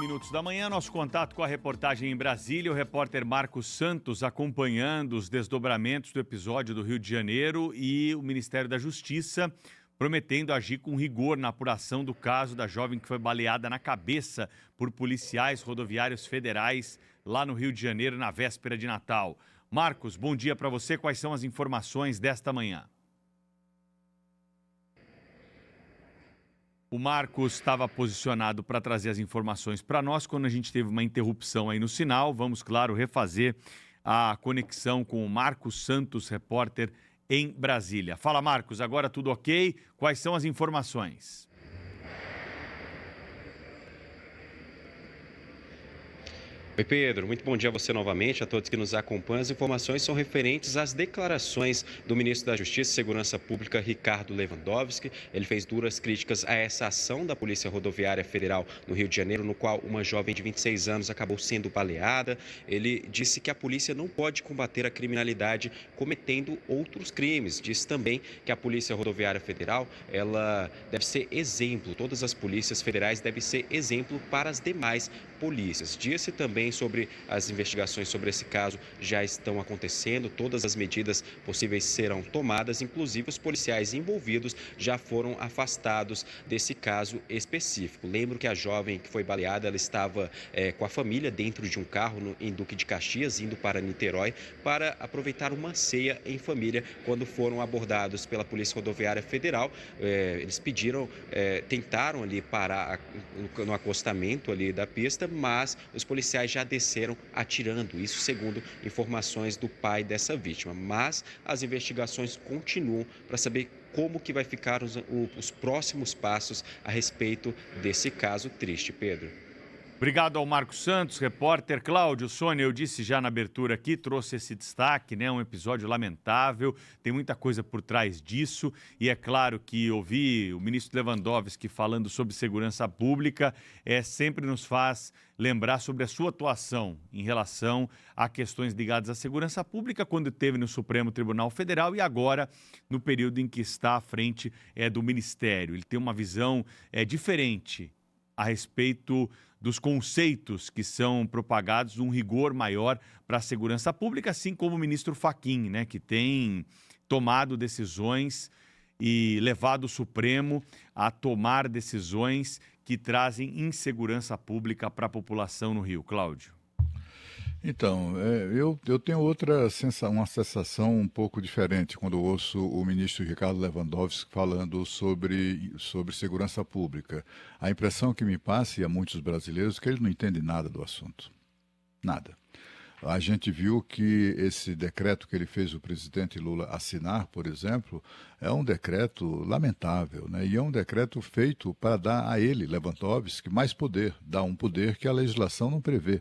minutos da manhã, nosso contato com a reportagem em Brasília, o repórter Marcos Santos acompanhando os desdobramentos do episódio do Rio de Janeiro e o Ministério da Justiça prometendo agir com rigor na apuração do caso da jovem que foi baleada na cabeça por policiais rodoviários federais lá no Rio de Janeiro na véspera de Natal. Marcos, bom dia para você. Quais são as informações desta manhã? O Marcos estava posicionado para trazer as informações para nós quando a gente teve uma interrupção aí no sinal. Vamos, claro, refazer a conexão com o Marcos Santos, repórter em Brasília. Fala, Marcos, agora tudo ok? Quais são as informações? Oi, Pedro. Muito bom dia a você novamente, a todos que nos acompanham. As informações são referentes às declarações do ministro da Justiça e Segurança Pública, Ricardo Lewandowski. Ele fez duras críticas a essa ação da Polícia Rodoviária Federal no Rio de Janeiro, no qual uma jovem de 26 anos acabou sendo baleada. Ele disse que a polícia não pode combater a criminalidade cometendo outros crimes. Disse também que a Polícia Rodoviária Federal, ela deve ser exemplo. Todas as polícias federais devem ser exemplo para as demais polícias. Disse também sobre as investigações sobre esse caso já estão acontecendo, todas as medidas possíveis serão tomadas, inclusive os policiais envolvidos já foram afastados desse caso específico. Lembro que a jovem que foi baleada, ela estava com a família dentro de um carro em Duque de Caxias, indo para Niterói, para aproveitar uma ceia em família, quando foram abordados pela Polícia Rodoviária Federal. Eles tentaram ali parar no acostamento ali da pista, mas os policiais já desceram atirando, isso segundo informações do pai dessa vítima. Mas as investigações continuam para saber como que vai ficar os próximos passos a respeito desse caso triste, Pedro. Obrigado ao Marcos Santos, repórter. Cláudio, Sônia, eu disse já na abertura aqui, trouxe esse destaque, né? Um episódio lamentável, tem muita coisa por trás disso e é claro que ouvir o ministro Lewandowski falando sobre segurança pública sempre nos faz lembrar sobre a sua atuação em relação a questões ligadas à segurança pública, quando esteve no Supremo Tribunal Federal e agora no período em que está à frente do Ministério. Ele tem uma visão diferente a respeito dos conceitos que são propagados, um rigor maior para a segurança pública, assim como o ministro Fachin, né, que tem tomado decisões e levado o Supremo a tomar decisões que trazem insegurança pública para a população no Rio. Cláudio. Então, eu tenho uma sensação um pouco diferente quando eu ouço o ministro Ricardo Lewandowski falando sobre segurança pública. A impressão que me passa, e a muitos brasileiros, é que ele não entende nada do assunto. Nada. A gente viu que esse decreto que ele fez o presidente Lula assinar, por exemplo, é um decreto lamentável, né? E é um decreto feito para dar a ele, Lewandowski, mais poder, dar um poder que a legislação não prevê.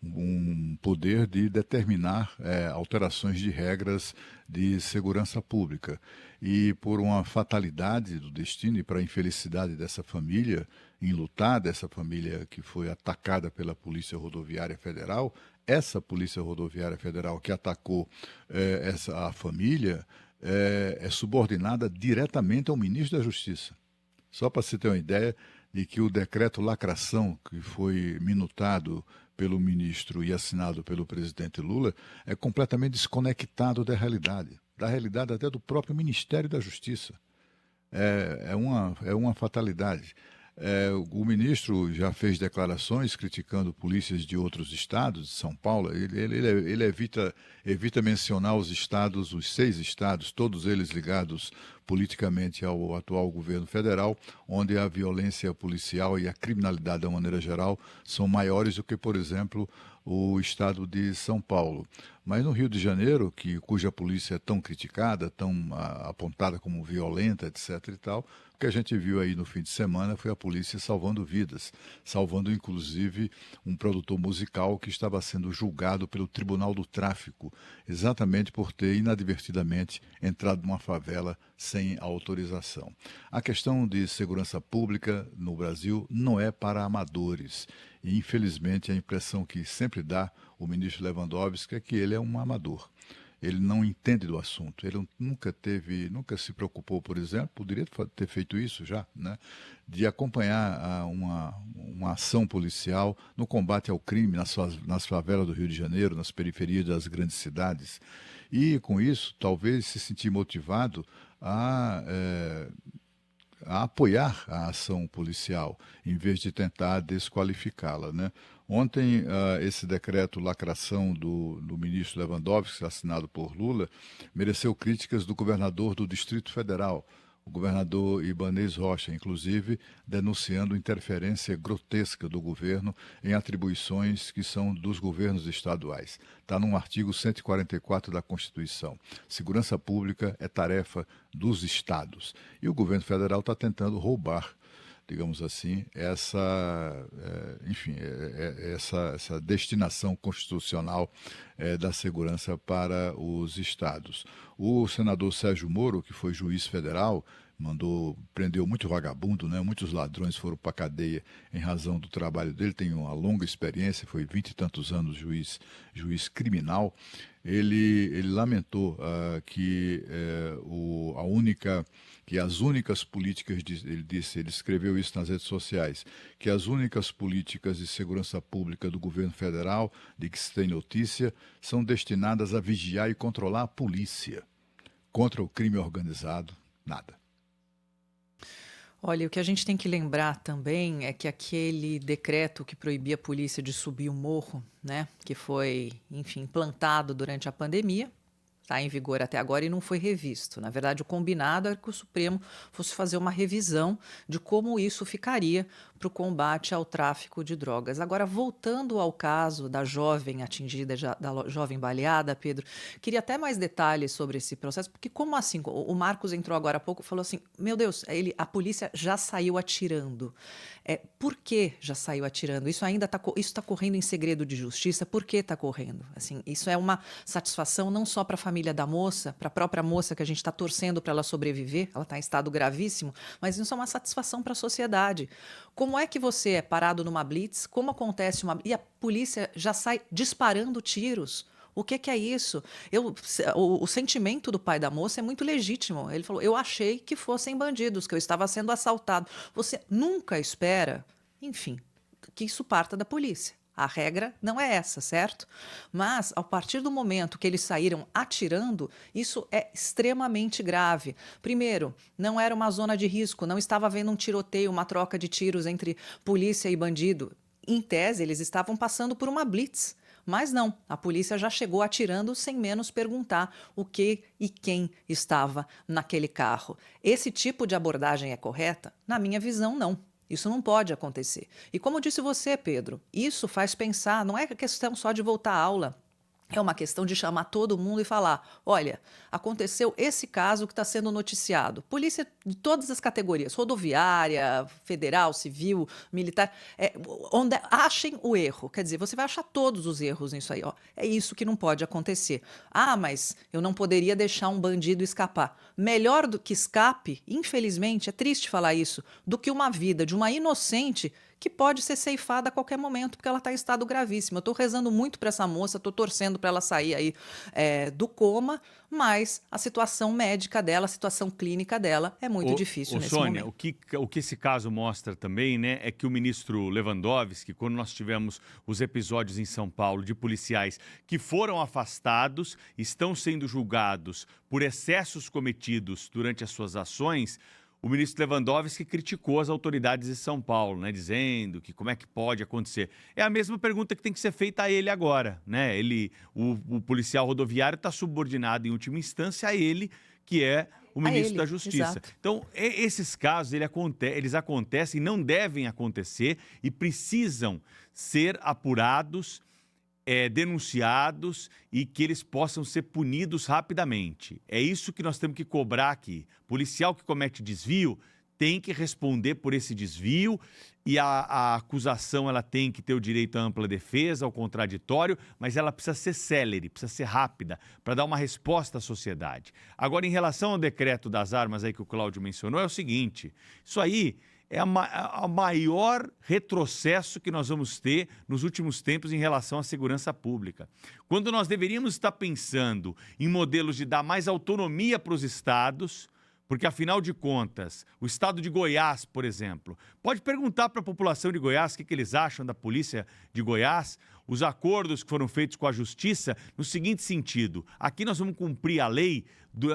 Um poder de determinar alterações de regras de segurança pública. E por uma fatalidade do destino e para a infelicidade dessa família enlutada, essa família que foi atacada pela Polícia Rodoviária Federal, essa Polícia Rodoviária Federal que atacou a família é subordinada diretamente ao ministro da Justiça. Só para você ter uma ideia de que o decreto lacração, que foi minutado pelo ministro e assinado pelo presidente Lula, é completamente desconectado da realidade até do próprio Ministério da Justiça. É uma fatalidade. O ministro já fez declarações criticando polícias de outros estados, de São Paulo. Ele evita mencionar os 6 estados, todos eles ligados politicamente ao atual governo federal, onde a violência policial e a criminalidade, de uma maneira geral, são maiores do que, por exemplo, o estado de São Paulo. Mas no Rio de Janeiro, cuja polícia é tão criticada, tão apontada como violenta, etc. e tal, o que a gente viu aí no fim de semana foi a polícia salvando vidas, salvando inclusive um produtor musical que estava sendo julgado pelo Tribunal do Tráfico, exatamente por ter inadvertidamente entrado numa favela sem autorização. A questão de segurança pública no Brasil não é para amadores. E, infelizmente, a impressão que sempre dá o ministro Lewandowski é que ele é um amador. ele não entende do assunto. Ele nunca se preocupou, por exemplo, poderia ter feito isso já, né? De acompanhar uma ação policial no combate ao crime nas favelas do Rio de Janeiro, nas periferias das grandes cidades. E, com isso, talvez se sentir motivado a apoiar a ação policial, em vez de tentar desqualificá-la, né? Ontem, esse decreto lacração do ministro Lewandowski, assinado por Lula, mereceu críticas do governador do Distrito Federal, o governador Ibanez Rocha, inclusive denunciando interferência grotesca do governo em atribuições que são dos governos estaduais. Está no artigo 144 da Constituição. Segurança pública é tarefa dos estados. E o governo federal está tentando roubar, digamos assim, essa destinação constitucional da segurança para os estados. O senador Sérgio Moro, que foi juiz federal, prendeu muito vagabundo, né? Muitos ladrões foram para a cadeia em razão do trabalho dele, tem uma longa experiência, foi 20 e tantos anos juiz criminal. Ele lamentou que as únicas políticas, ele escreveu isso nas redes sociais, que as únicas políticas de segurança pública do governo federal, de que se tem notícia, são destinadas a vigiar e controlar a polícia. Contra o crime organizado, nada. Olha, o que a gente tem que lembrar também é que aquele decreto que proibia a polícia de subir o morro, né, que foi, enfim, implantado durante a pandemia, está em vigor até agora e não foi revisto. Na verdade, o combinado era que o Supremo fosse fazer uma revisão de como isso ficaria para o combate ao tráfico de drogas. Agora, voltando ao caso da jovem atingida, da jovem baleada, Pedro, queria até mais detalhes sobre esse processo, porque como assim? O Marcos entrou agora há pouco e falou assim, meu Deus, a polícia já saiu atirando. Por que já saiu atirando? Isso ainda está correndo em segredo de justiça? Por que está correndo? Assim, isso é uma satisfação não só para a família da moça, para a própria moça que a gente está torcendo para ela sobreviver, ela está em estado gravíssimo, mas isso é uma satisfação para a sociedade. Como é que você é parado numa blitz? Como acontece e a polícia já sai disparando tiros? O que é isso? O sentimento do pai da moça é muito legítimo. Ele falou, eu achei que fossem bandidos, que eu estava sendo assaltado. Você nunca espera, enfim, que isso parta da polícia. A regra não é essa, certo? Mas, a partir do momento que eles saíram atirando, isso é extremamente grave. Primeiro, não era uma zona de risco, não estava havendo um tiroteio, uma troca de tiros entre polícia e bandido. Em tese, eles estavam passando por uma blitz. Mas não, a polícia já chegou atirando sem menos perguntar o que e quem estava naquele carro. Esse tipo de abordagem é correta? Na minha visão, não. Isso não pode acontecer. E como disse você, Pedro, isso faz pensar, não é questão só de voltar à aula. É uma questão de chamar todo mundo e falar, olha, aconteceu esse caso que está sendo noticiado. Polícia de todas as categorias, rodoviária, federal, civil, militar, achem o erro. Quer dizer, você vai achar todos os erros nisso aí. Ó. É isso que não pode acontecer. Ah, mas eu não poderia deixar um bandido escapar. Melhor do que escape, infelizmente, é triste falar isso, do que uma vida de uma inocente que pode ser ceifada a qualquer momento, porque ela está em estado gravíssimo. Eu estou rezando muito para essa moça, estou torcendo para ela sair aí do coma, mas a situação médica dela, a situação clínica dela é muito difícil nesse Sônia, momento. o que esse caso mostra também, né, é que o ministro Lewandowski, quando nós tivemos os episódios em São Paulo de policiais que foram afastados, estão sendo julgados por excessos cometidos durante as suas ações, o ministro Lewandowski criticou as autoridades de São Paulo, né, dizendo que como é que pode acontecer. É a mesma pergunta que tem que ser feita a ele agora, né? O policial rodoviário está subordinado em última instância a ele, que é o ministro da Justiça. Exato. Então, esses casos, eles acontecem, não devem acontecer e precisam ser apurados, denunciados e que eles possam ser punidos rapidamente. É isso que nós temos que cobrar aqui. Policial que comete desvio tem que responder por esse desvio e a acusação ela tem que ter o direito à ampla defesa, ao contraditório, mas ela precisa ser célere, precisa ser rápida para dar uma resposta à sociedade. Agora, em relação ao decreto das armas aí que o Cláudio mencionou, é o seguinte, isso aí é a maior retrocesso que nós vamos ter nos últimos tempos em relação à segurança pública. Quando nós deveríamos estar pensando em modelos de dar mais autonomia para os estados, porque, afinal de contas, o estado de Goiás, por exemplo, pode perguntar para a população de Goiás o que eles acham da polícia de Goiás, os acordos que foram feitos com a justiça, no seguinte sentido: aqui nós vamos cumprir a lei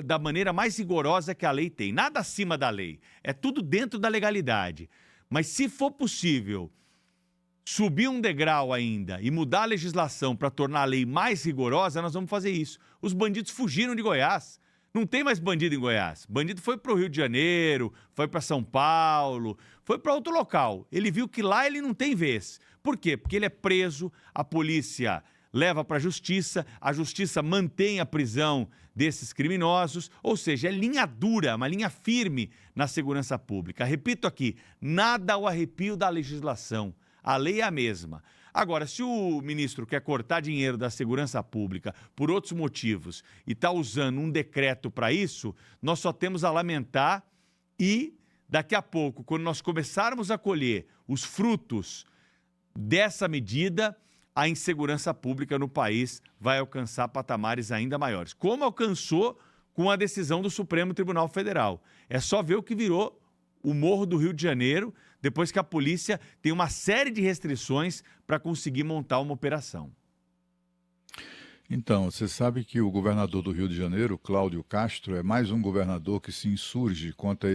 da maneira mais rigorosa que a lei tem, nada acima da lei, é tudo dentro da legalidade. Mas se for possível subir um degrau ainda e mudar a legislação para tornar a lei mais rigorosa, nós vamos fazer isso. Os bandidos fugiram de Goiás. Não tem mais bandido em Goiás. Bandido foi para o Rio de Janeiro, foi para São Paulo, foi para outro local. Ele viu que lá ele não tem vez. Por quê? Porque ele é preso, a polícia leva para a justiça mantém a prisão desses criminosos, ou seja, é linha dura, uma linha firme na segurança pública. Repito aqui, nada ao arrepio da legislação. A lei é a mesma. Agora, se o ministro quer cortar dinheiro da segurança pública por outros motivos e está usando um decreto para isso, nós só temos a lamentar e, daqui a pouco, quando nós começarmos a colher os frutos dessa medida, a insegurança pública no país vai alcançar patamares ainda maiores, como alcançou com a decisão do Supremo Tribunal Federal. É só ver o que virou o Morro do Rio de Janeiro, depois que a polícia tem uma série de restrições para conseguir montar uma operação. Então, você sabe que o governador do Rio de Janeiro, Cláudio Castro, é mais um governador que se insurge contra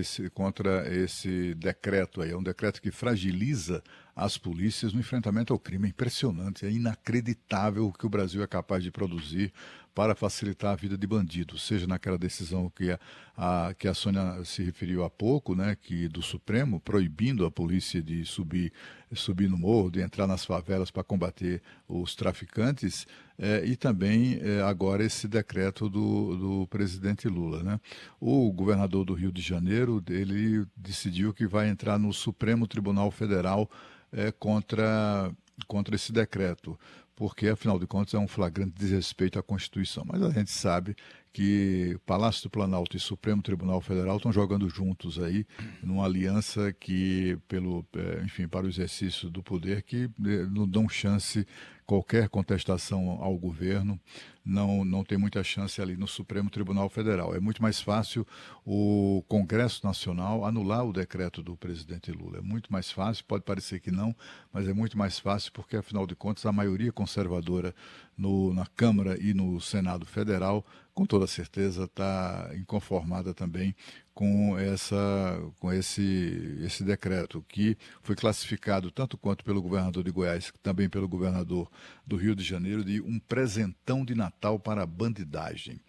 esse decreto aí. É um decreto que fragiliza as polícias no enfrentamento ao crime. É impressionante, é inacreditável o que o Brasil é capaz de produzir para facilitar a vida de bandidos, seja naquela decisão que a Sônia se referiu há pouco, né, que do Supremo, proibindo a polícia de subir no morro, de entrar nas favelas para combater os traficantes, e também agora esse decreto do presidente Lula, né? O governador do Rio de Janeiro, ele decidiu que vai entrar no Supremo Tribunal Federal contra esse decreto, porque, afinal de contas, é um flagrante desrespeito à Constituição. Mas a gente sabe que Palácio do Planalto e Supremo Tribunal Federal estão jogando juntos aí, numa aliança que, para o exercício do poder, que não dão chance, qualquer contestação ao governo, não tem muita chance ali no Supremo Tribunal Federal. É muito mais fácil o Congresso Nacional anular o decreto do presidente Lula. É muito mais fácil, pode parecer que não, mas é muito mais fácil porque, afinal de contas, a maioria conservadora na Câmara e no Senado Federal, com toda certeza, está inconformada também com esse decreto, que foi classificado tanto quanto pelo governador de Goiás, também pelo governador do Rio de Janeiro, de um presentão de Natal para a bandidagem.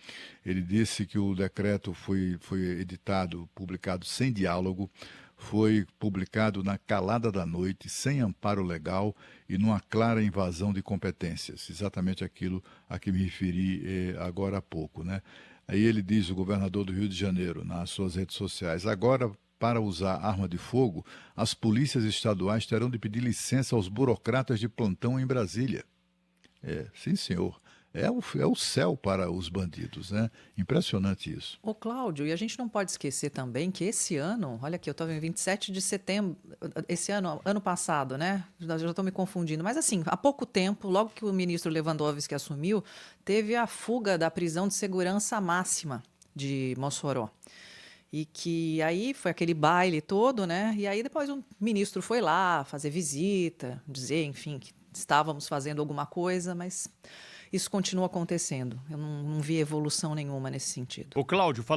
Ele disse que o decreto foi editado, publicado sem diálogo, foi publicado na calada da noite, sem amparo legal e numa clara invasão de competências, exatamente aquilo a que me referi agora há pouco, né? Aí ele diz, o governador do Rio de Janeiro, nas suas redes sociais: agora, para usar arma de fogo, as polícias estaduais terão de pedir licença aos burocratas de plantão em Brasília. Sim, senhor. É o céu para os bandidos, né? Impressionante isso. Ô, Cláudio, e a gente não pode esquecer também que esse ano, olha aqui, eu estava em 27 de setembro, esse ano passado, né? Já estou me confundindo, mas assim, há pouco tempo, logo que o ministro Lewandowski assumiu, teve a fuga da prisão de segurança máxima de Mossoró. E que aí foi aquele baile todo, né? E aí depois o ministro foi lá fazer visita, dizer, enfim, que estávamos fazendo alguma coisa, mas isso continua acontecendo. Eu não vi evolução nenhuma nesse sentido. Ô, Cláudio,